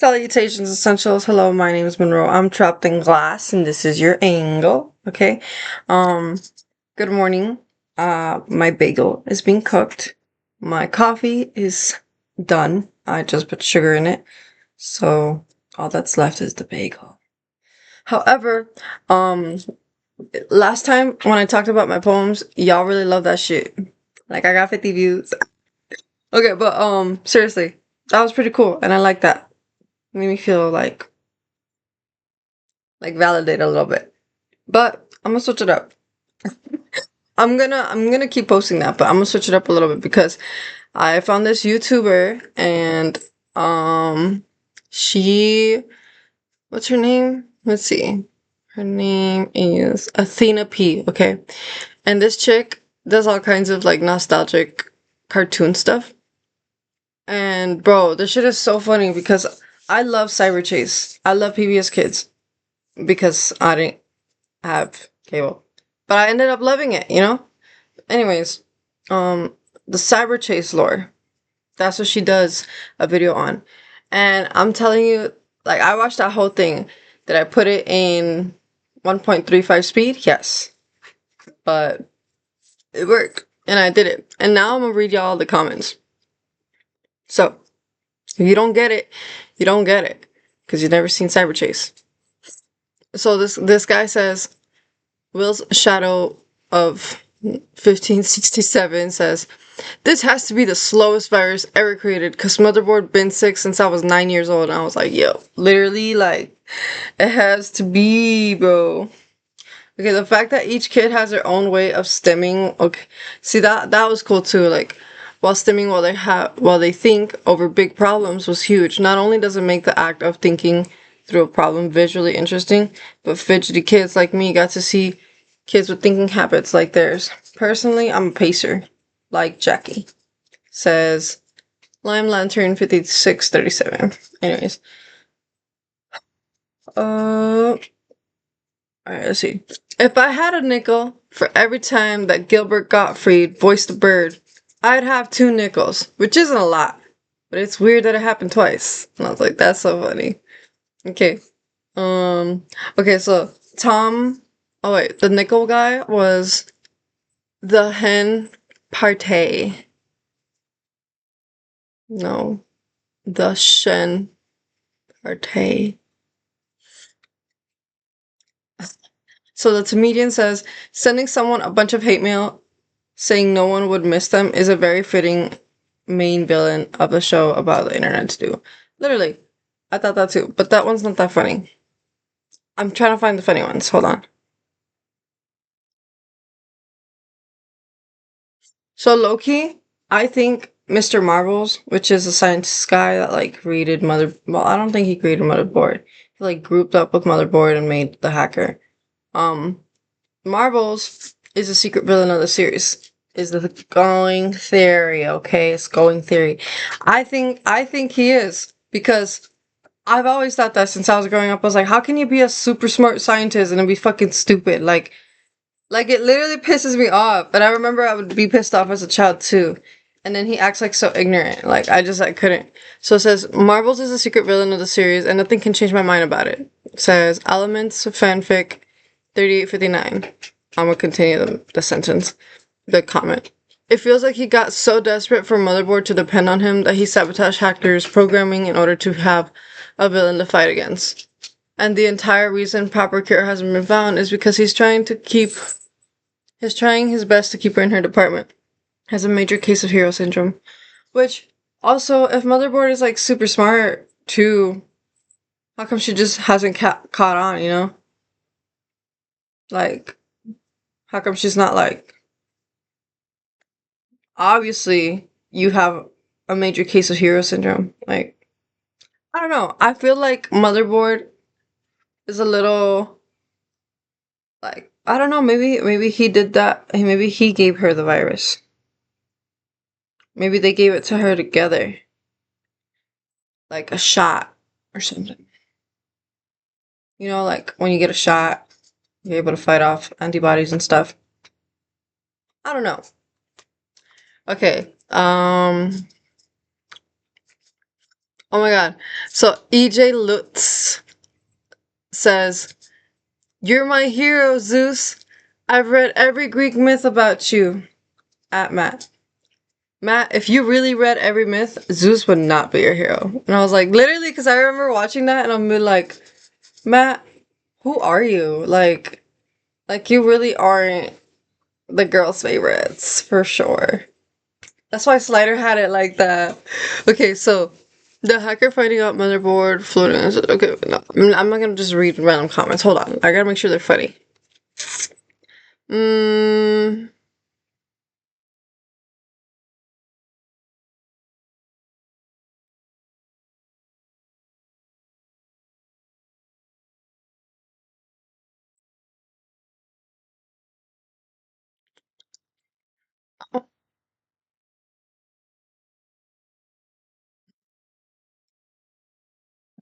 Salutations, essentials. Hello, my name is Monroe. I'm trapped in glass, and this is your angle. Okay. Um. Good morning. My bagel is being cooked. My coffee is done. I just put sugar in it, so all that's left is the bagel. However, um, last time when I talked about my poems, y'all really love that shit. Like I got 50 views. Okay, but seriously, that was pretty cool, and I like that. Made me feel like validate a little bit. But I'm gonna switch it up. I'm gonna keep posting that, but I'm gonna switch it up a little bit because I found this YouTuber and um she what's her name? Let's see. Her name is Athena P, okay? And this chick does all kinds of like nostalgic cartoon stuff. And bro, this shit is so funny because I love Cyberchase. I love PBS Kids because I didn't have cable. But I ended up loving it, you know? Anyways, the Cyberchase lore. That's what she does a video on. And I'm telling you, like I watched that whole thing. Did I put it in 1.35 speed? Yes. But it worked. And I did it. And now I'm gonna read y'all the comments. So if you don't get it, you don't get it. Because you've never seen Cyberchase. So this guy says Will's Shadow of 1567 says, this has to be the slowest virus ever created because motherboard been sick since I was 9 years old. And I was like, yo, literally, like, it has to be, bro. Okay, the fact that each kid has their own way of stimming. Okay, see that was cool too. Like, while stimming while they think over big problems was huge. Not only does it make the act of thinking through a problem visually interesting, but fidgety kids like me got to see kids with thinking habits like theirs. Personally, I'm a pacer, like Jackie. Says Lime Lantern 5637. Anyways. Alright, let's see. If I had a nickel for every time that Gilbert Gottfried voiced a bird, I'd have 2 nickels, which isn't a lot. But it's weird that it happened twice. And I was like, that's so funny. Okay. Okay, so Tom, oh wait, the nickel guy was the hen partay. No, the shen partay. So the comedian says, sending someone a bunch of hate mail saying no one would miss them is a very fitting main villain of the show about the internet to do. Literally, I thought that too, but that one's not that funny. I'm trying to find the funny ones. Hold on. So Loki, I think Mr. Marvels, which is a scientist guy that like created well, I don't think he created Motherboard. He like grouped up with Motherboard and made the hacker. Um, Marvels is a secret villain of the series. Is the going theory, okay? It's going theory. I think he is because I've always thought that since I was growing up. I was like, how can you be a super smart scientist and then be fucking stupid? Like it literally pisses me off. And I remember I would be pissed off as a child too. And then he acts like so ignorant. Like I couldn't. So it says Marvels is a secret villain of the series and nothing can change my mind about it. It says elements of fanfic 3859. I'm gonna continue the sentence. The comment. It feels like he got so desperate for Motherboard to depend on him that he sabotaged hackers' programming in order to have a villain to fight against. And the entire reason proper cure hasn't been found is because he's trying his best to keep her in her department. Has a major case of hero syndrome. Which, also, if Motherboard is like super smart too, how come she just hasn't caught on, you know? Like, how come she's not like, obviously, you have a major case of hero syndrome. Like, I don't know. I feel like Motherboard is a little like I don't know. Maybe he did that. Maybe he gave her the virus. Maybe they gave it to her together, like a shot or something. You know, like when you get a shot, you're able to fight off antibodies and stuff. I don't know. Okay. Oh my god. So EJ Lutz says, "You're my hero, Zeus. I've read every Greek myth about you." At Matt. Matt, if you really read every myth, Zeus would not be your hero. And I was like, literally, because I remember watching that and I'm like, Matt, who are you? Like you really aren't the girls' favorites for sure. That's why Slider had it like that. Okay, so the hacker finding out motherboard floating. Okay, no, I'm not gonna just read random comments. Hold on, I gotta make sure they're funny. Mm,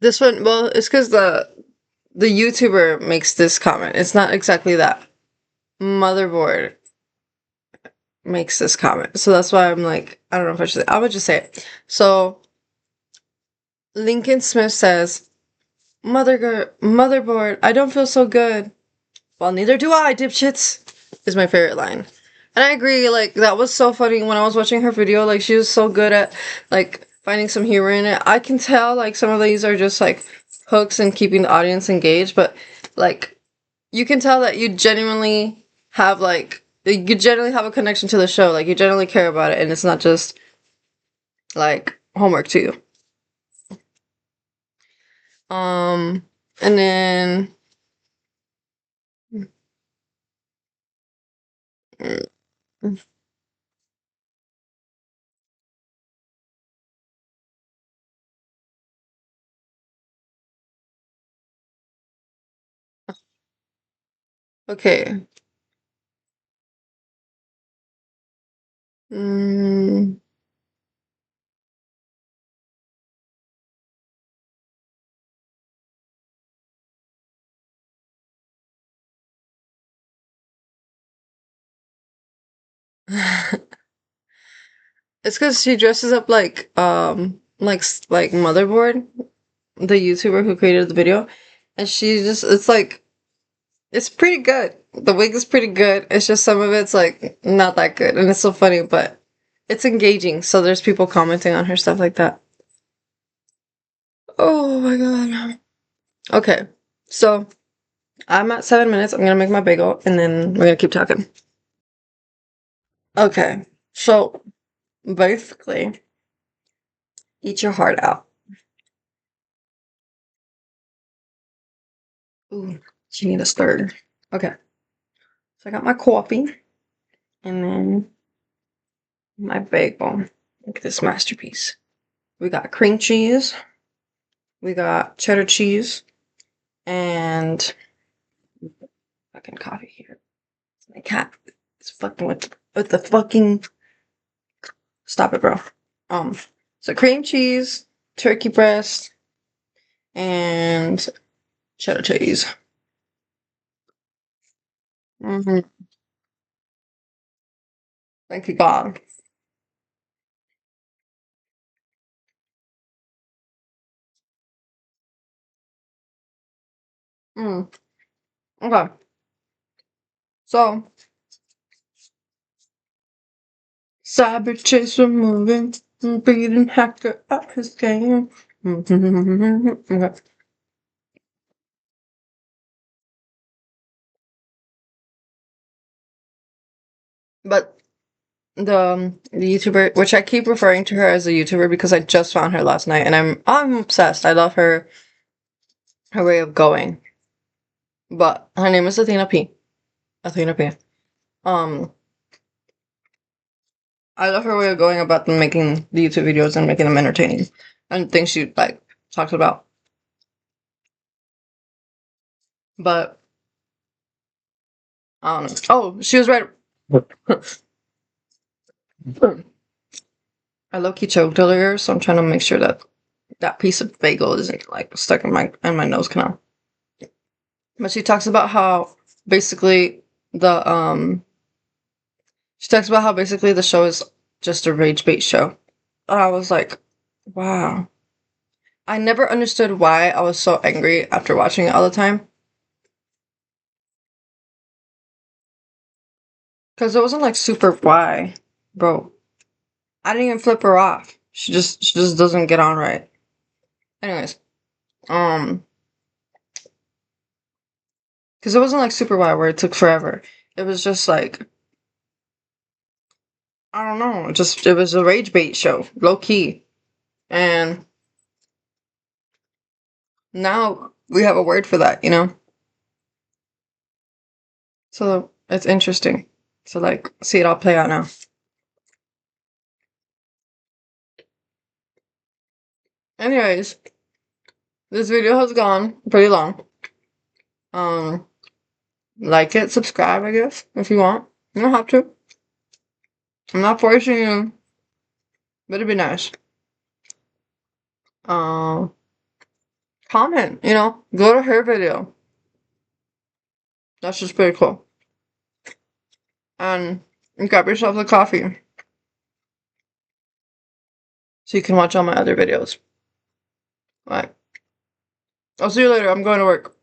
this one, well, it's because the YouTuber makes this comment. It's not exactly that. Motherboard makes this comment, so that's why I'm like, I don't know if I should. I would just say it. So Lincoln Smith says, Motherboard, I don't feel so good." Well, neither do I, dipshits, is my favorite line. And I agree, like, that was so funny when I was watching her video. Like, she was so good at, like, finding some humor in it. I can tell, like, some of these are just, like, hooks and keeping the audience engaged, but, like, you can tell that you genuinely have, like, you genuinely have a connection to the show. Like, you genuinely care about it, and it's not just, like, homework to you. And then... Okay. Mm. It's because she dresses up like Motherboard, the YouTuber who created the video, and she just it's like it's pretty good. The wig is pretty good. It's just some of it's like not that good, and it's so funny, but it's engaging. So there's people commenting on her stuff like that. Oh my god. Okay, so I'm at 7 minutes. I'm gonna make my bagel, and then we're gonna keep talking. Okay, so basically, eat your heart out. Ooh, she need a stir. Okay. So I got my coffee and then my bagel. Look at this masterpiece. We got cream cheese, we got cheddar cheese, and fucking coffee here. My cat is fucking with the fucking stop it, bro. Um, so cream cheese, turkey breast, and cheddar cheese. Mm-hmm. Thank you, God. Mm. Okay, so Cyberchase removing, beating hacker up his game. Okay. But the YouTuber, which I keep referring to her as a YouTuber because I just found her last night, and I'm obsessed. I love her way of going. But her name is Athena P. Athena P. Um, I love her way of going about them making the YouTube videos and making them entertaining and things she like talks about. But oh, she was right. I low key choked earlier, so I'm trying to make sure that that piece of bagel isn't like stuck in my nose canal. But she talks about how basically the she talks about how basically the show is just a rage bait show. And I was like, wow. I never understood why I was so angry after watching it all the time. Because it wasn't like super why, bro. I didn't even flip her off. She just doesn't get on right. Anyways, um, because it wasn't like super why where it took forever. It was just like I don't know, just it was a rage bait show, low key. And now we have a word for that, you know? So it's interesting to like see it all play out now. Anyways, this video has gone pretty long. Um, like it, subscribe, I guess, if you want. You don't have to. I'm not forcing you, but it'd be nice. Um, comment, you know, go to her video. That's just pretty cool. And grab yourself a coffee so you can watch all my other videos. Alright. I'll see you later. I'm going to work.